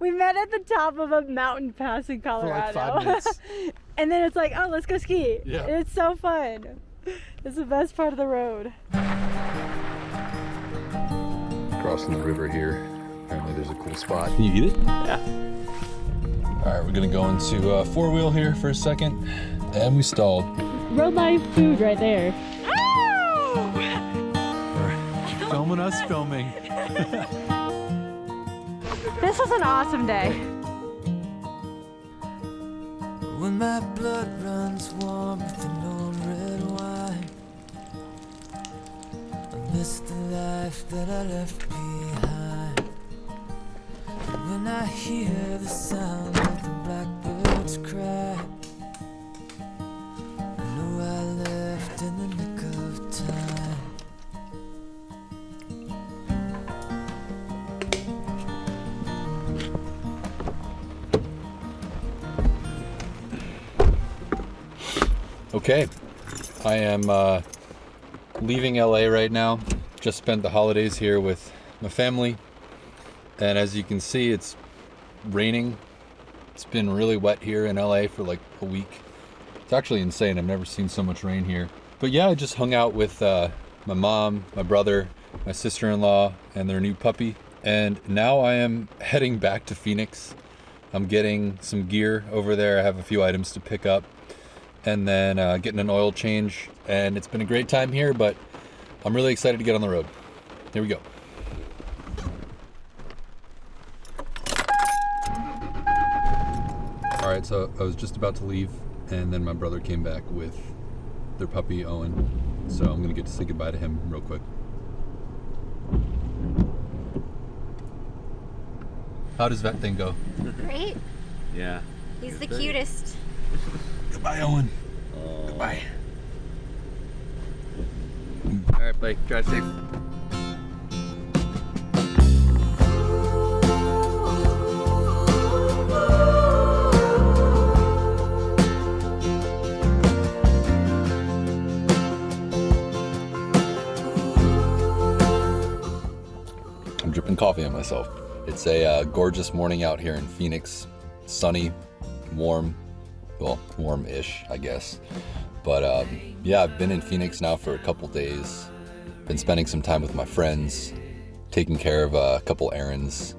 We met at the top of a mountain pass in Colorado. For like 5 minutes. And then it's like, oh, let's go ski. Yeah. It's so fun. It's the best part of the road. Crossing the river here. Apparently there's a cool spot. Can you eat it? Yeah. All right, we're gonna go into four-wheel here for a second. And we stalled. Road life food right there. Filming us filming. This was an awesome day. When my blood runs warm with an old red wine, I miss the life that I left behind. When I hear the sound of the blackbirds cry, I know I left in the nick of time. Okay, I am leaving LA right now. Just spent the holidays here with my family. And as you can see, it's raining. It's been really wet here in LA for like a week. It's actually insane. I've never seen so much rain here. But yeah, I just hung out with my mom, my brother, my sister-in-law, and their new puppy. And now I am heading back to Phoenix. I'm getting some gear over there. I have a few items to pick up. And then getting an oil change. And it's been a great time here, but I'm really excited to get on the road. Here we go. All right, so I was just about to leave, and then my brother came back with their puppy, Owen. So I'm gonna get to say goodbye to him real quick. How does that thing go? Great. Yeah. He's the cutest. Goodbye, Owen. Goodbye. All right, Blake, drive safe. I'm dripping coffee on myself. It's a gorgeous morning out here in Phoenix. Sunny, warm, well, warm-ish, I guess. But yeah, I've been in Phoenix now for a couple days. Been spending some time with my friends, taking care of a couple errands.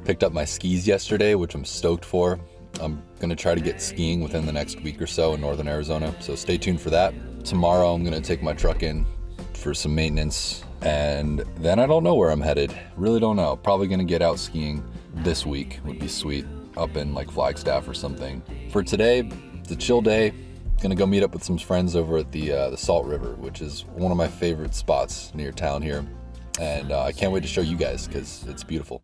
Picked up my skis yesterday, which I'm stoked for. I'm gonna try to get skiing within the next week or so in northern Arizona, so stay tuned for that. Tomorrow I'm gonna take my truck in for some maintenance, and then I don't know where I'm headed. Really don't know. Probably gonna get out skiing this week, would be sweet, up in like Flagstaff or something. For today, it's a chill day. Gonna go meet up with some friends over at the Salt River, which is one of my favorite spots near town here. And I can't wait to show you guys because it's beautiful.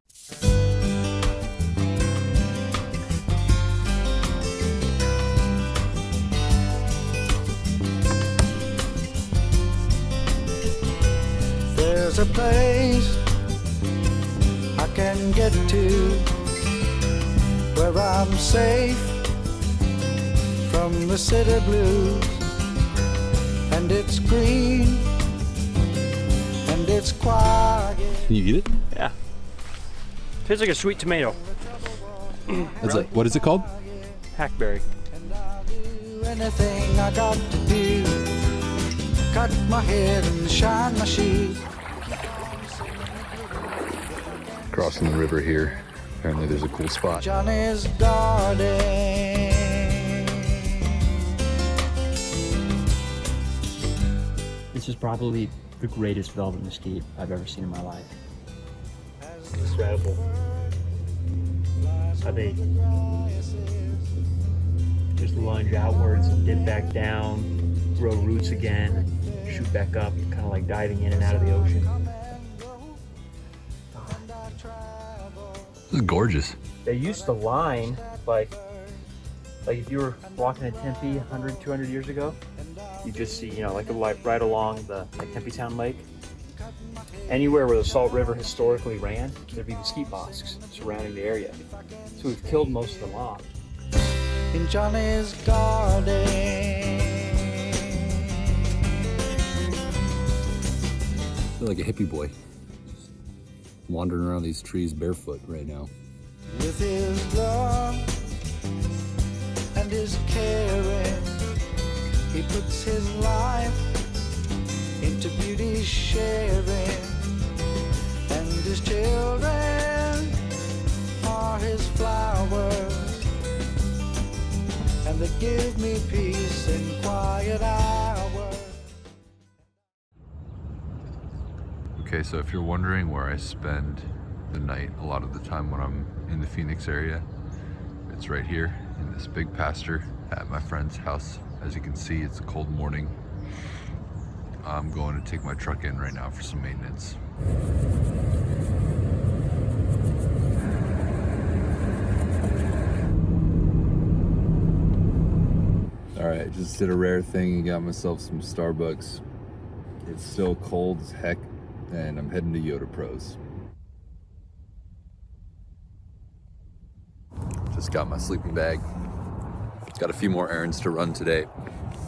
There's a place I can get to where I'm safe from the city blues, and it's green and it's quiet. Can you eat it? Yeah. Tastes like a sweet tomato. What is it called? Hackberry. And I'll do anything I got to do. Cut my hair and shine my shoes. Crossing the river here. Apparently there's a cool spot. Johnny's garden. This is probably the greatest velvet mesquite I've ever seen in my life. Incredible. How they just lunge outwards, dip back down, grow roots again, shoot back up, kind of like diving in and out of the ocean. This is gorgeous. They used to line like if you were walking in Tempe 100, 200 years ago, you just see, like right along the Tempe Town Lake. Anywhere where the Salt River historically ran, there'd be mesquite bosques surrounding the area. So we've killed most of them off. In Johnny's garden. I feel like a hippie boy. Wandering around these trees barefoot right now. With his love and his caring, he puts his life into beauty sharing, and his children are his flowers, and they give me peace in quiet hours. Okay, so if you're wondering where I spend the night a lot of the time when I'm in the Phoenix area, it's right here in this big pasture at my friend's house. As you can see, it's a cold morning. I'm going to take my truck in right now for some maintenance. All right, just did a rare thing and got myself some Starbucks. It's still cold as heck, and I'm heading to Yoda Pros. Just got my sleeping bag. It's got a few more errands to run today,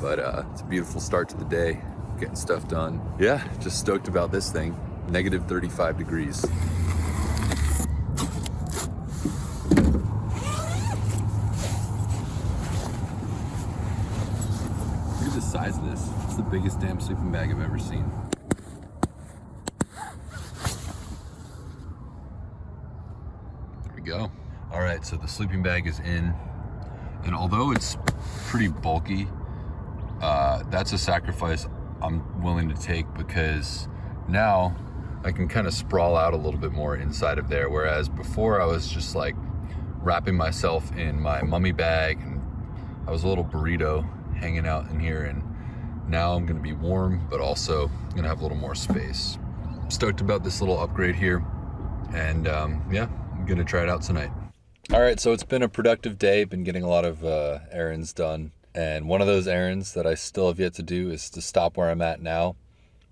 but it's a beautiful start to the day, getting stuff done. Yeah, just stoked about this thing. Negative 35 degrees. Look at the size of this. It's the biggest damn sleeping bag I've ever seen. There we go. All right, so the sleeping bag is in, and although it's pretty bulky, that's a sacrifice I'm willing to take, because now I can kind of sprawl out a little bit more inside of there, whereas before I was just like wrapping myself in my mummy bag, and I was a little burrito hanging out in here, and now I'm gonna be warm, but also gonna have a little more space. I'm stoked about this little upgrade here, and yeah, I'm gonna try it out tonight. All right, so it's been a productive day, been getting a lot of errands done. And one of those errands that I still have yet to do is to stop where I'm at now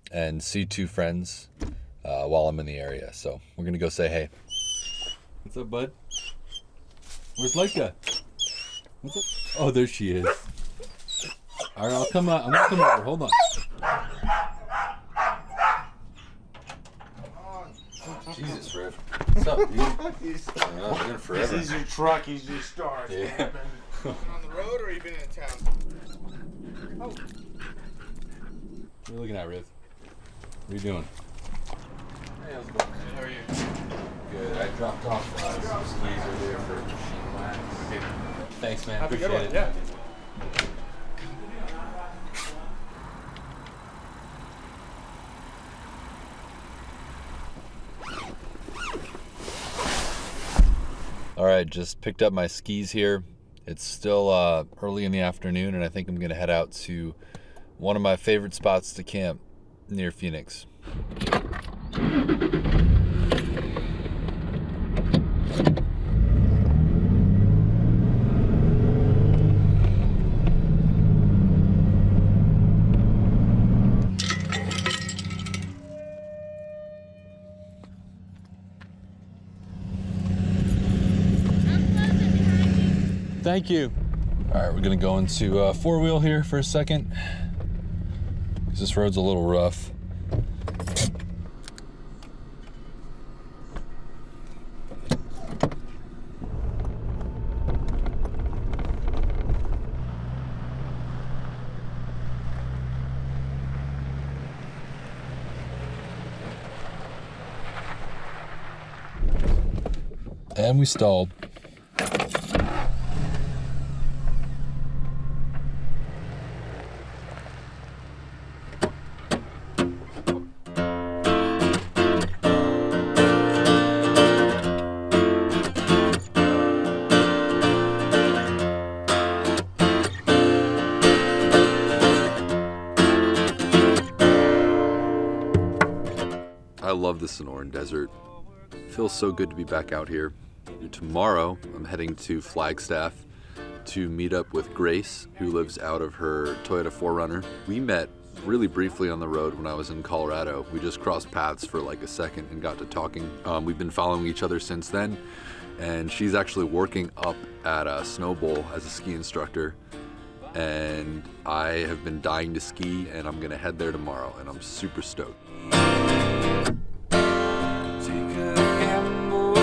and see two friends while I'm in the area. So we're gonna go say hey. What's up, bud? Where's Leica? What's up? Oh, there she is. All right, I'll come out. I'm gonna come over. Hold on. Jesus, Riff. What's up, dude? It's been forever. This is your truck. He's your star. Yeah. Been on the road, or you been in town? Oh. What are you looking at, Riff? What are you doing? Hey, how's it going? How are you? Good. I dropped off some skis earlier for machine wax. Okay. Thanks, man. Have a good Appreciate one. it. Yeah. All right, just picked up my skis here. It's still early in the afternoon, and I think I'm gonna head out to one of my favorite spots to camp near Phoenix. Thank you. All right, we're gonna go into four-wheel here for a second, because this road's a little rough. And we stalled. I love the Sonoran Desert. Feels so good to be back out here. Tomorrow, I'm heading to Flagstaff to meet up with Grace, who lives out of her Toyota 4Runner. We met really briefly on the road when I was in Colorado. We just crossed paths for like a second and got to talking. We've been following each other since then, and she's actually working up at a Snow Bowl as a ski instructor. And I have been dying to ski, and I'm gonna head there tomorrow, and I'm super stoked. Take a gamble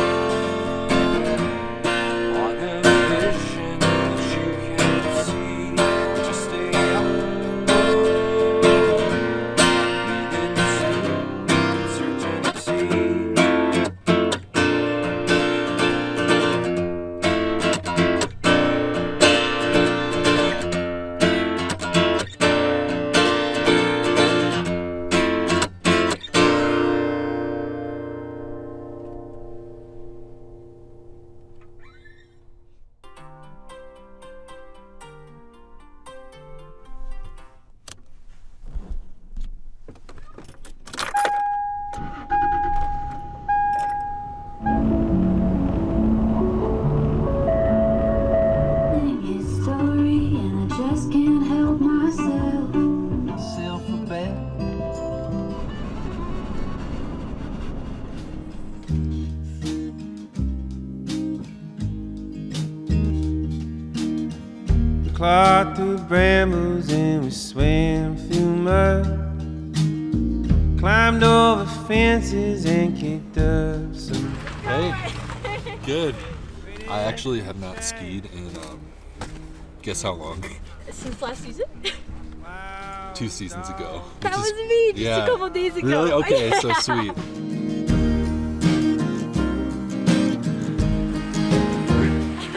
clawed through brambles and we swam through mud. Climbed over fences and kicked up some. Hey, good. I actually have not skied in, guess how long? Since last season? 2 seasons ago. That was me just a couple days ago. Really? Okay, so sweet.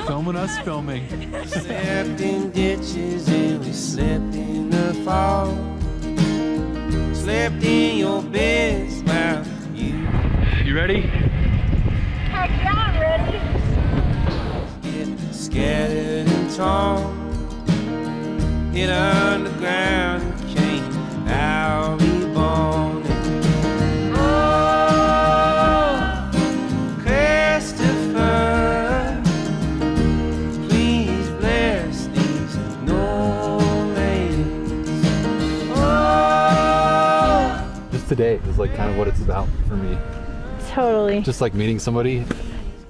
Filming us filming. Slept in ditches and we slept in the fall. Slept in your bed, smiled at you. You ready? Heck yeah, I'm ready. Get scattered and torn. Hit underground and came out reborn. Oh, Christopher, please bless these nomads. Oh, Just today is like kind of what it's about for me. Totally. Just like meeting somebody.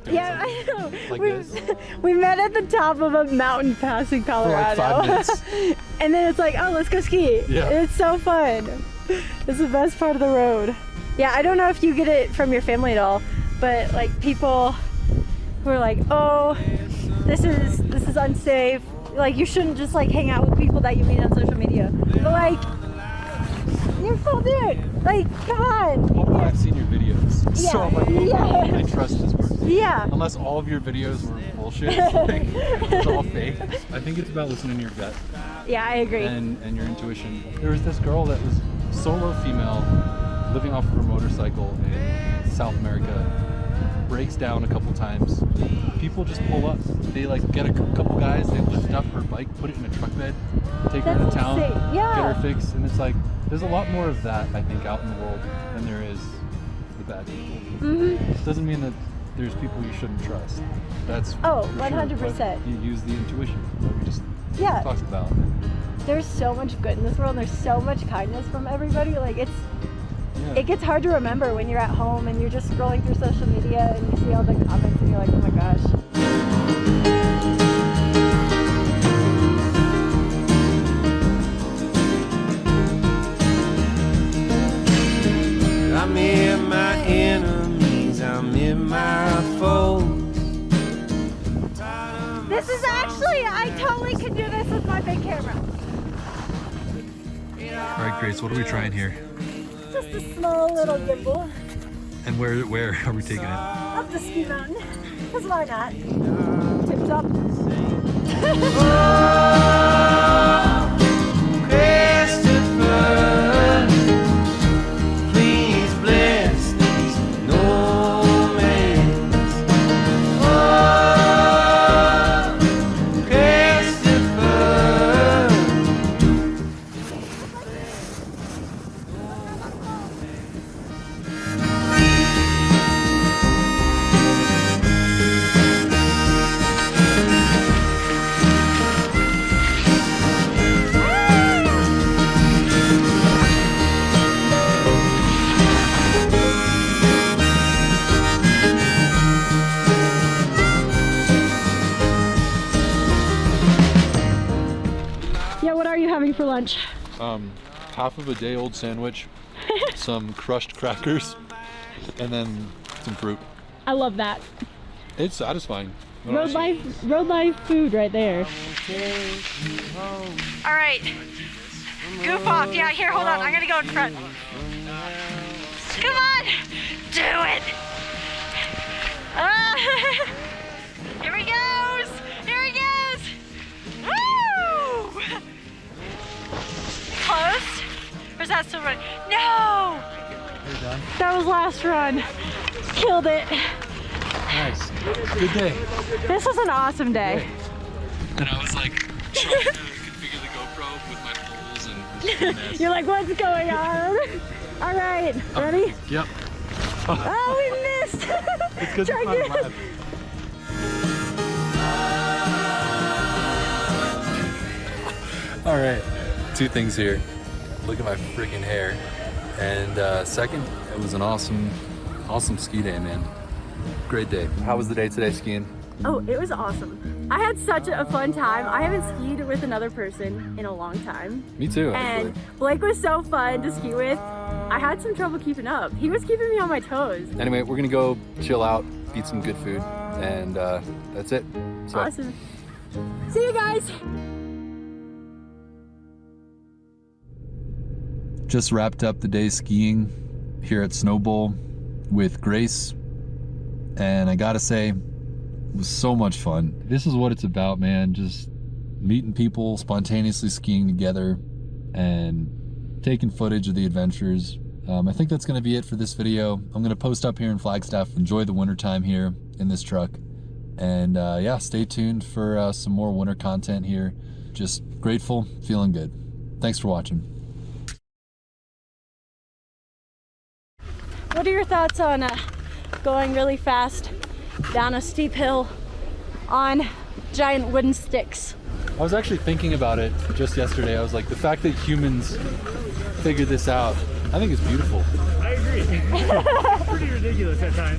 Yeah, I know. Like we, this? we met at the top of a mountain pass in Colorado. 5 minutes. And then it's like, oh, let's go ski. Yeah. It's so fun. It's the best part of the road. Yeah, I don't know if you get it from your family at all, but like people who are like, oh, this is unsafe. Like you shouldn't just like hang out with people that you meet on social media. But like, you're cool dude. Like, come on. Oh, I've seen your videos. Yeah, So I'm like, oh, yeah. I trust this person. Yeah. Unless all of your videos were bullshit. Like, it's all fake. I think it's about listening to your gut Yeah, I agree. and your intuition. There was this girl that was solo female living off of her motorcycle in South America. Breaks down a couple times. People just pull up. They like get a couple guys, they lift up her bike, put it in a truck bed, take her That's into town, insane. Yeah. get her fixed, and it's like there's a lot more of that I think out in the world than there is the bad people. Mm-hmm. Doesn't mean that there's people you shouldn't trust. That's Oh, for sure, 100%. but you use the intuition that we just Yeah. talked about. There's so much good in this world and there's so much kindness from everybody. Like Yeah. it gets hard to remember when you're at home and you're just scrolling through social media and you see all the comments and you're like, oh my gosh. I'm in my enemies, I'm in my foes. This is actually, I totally could do this with my big camera. All right, Grace, what are we trying here? Just a small little gimbal And where are we taking it? up the ski mountain. Because why not? Tips up. Christopher, please bless these nomads. Oh, Christopher. Yeah, what are you having for lunch? Half of a day old sandwich, some crushed crackers, and then some fruit. I love that. It's satisfying. Road life food right there. All right, goof off. Yeah, here, hold on. I'm gonna go in front. Come on, do it. Here he goes. Here he goes. Woo! Close? Or is that still running? No! You're done? That was last run. Killed it. Nice. Good day. This was an awesome day. And I was like trying to configure the GoPro with my poles and this mess. You're like, what's going on? All right, ready? Yep. Oh, we missed. It's because Try it's not again. live. All right, 2 things here. Look at my freaking hair. And second, it was an awesome ski day, man. Great day. How was the day today skiing? Oh, it was awesome. I had such a fun time. I haven't skied with another person in a long time. Me too, And actually. Blake was so fun to ski with. I had some trouble keeping up. He was keeping me on my toes. Anyway, we're gonna go chill out, eat some good food, and that's it. So, Awesome. See you guys. just wrapped up the day skiing here at Snow Bowl with Grace, and I gotta say, it was so much fun. This is what it's about, man. Just meeting people, spontaneously skiing together, and taking footage of the adventures. I think that's gonna be it for this video. I'm gonna post up here in Flagstaff. Enjoy the winter time here in this truck. And yeah, stay tuned for some more winter content here. Just grateful, feeling good. Thanks for watching. What are your thoughts on going really fast down a steep hill on giant wooden sticks? I was actually thinking about it just yesterday. I was like, the fact that humans figured this out, I think it's beautiful. I agree. Pretty ridiculous at times.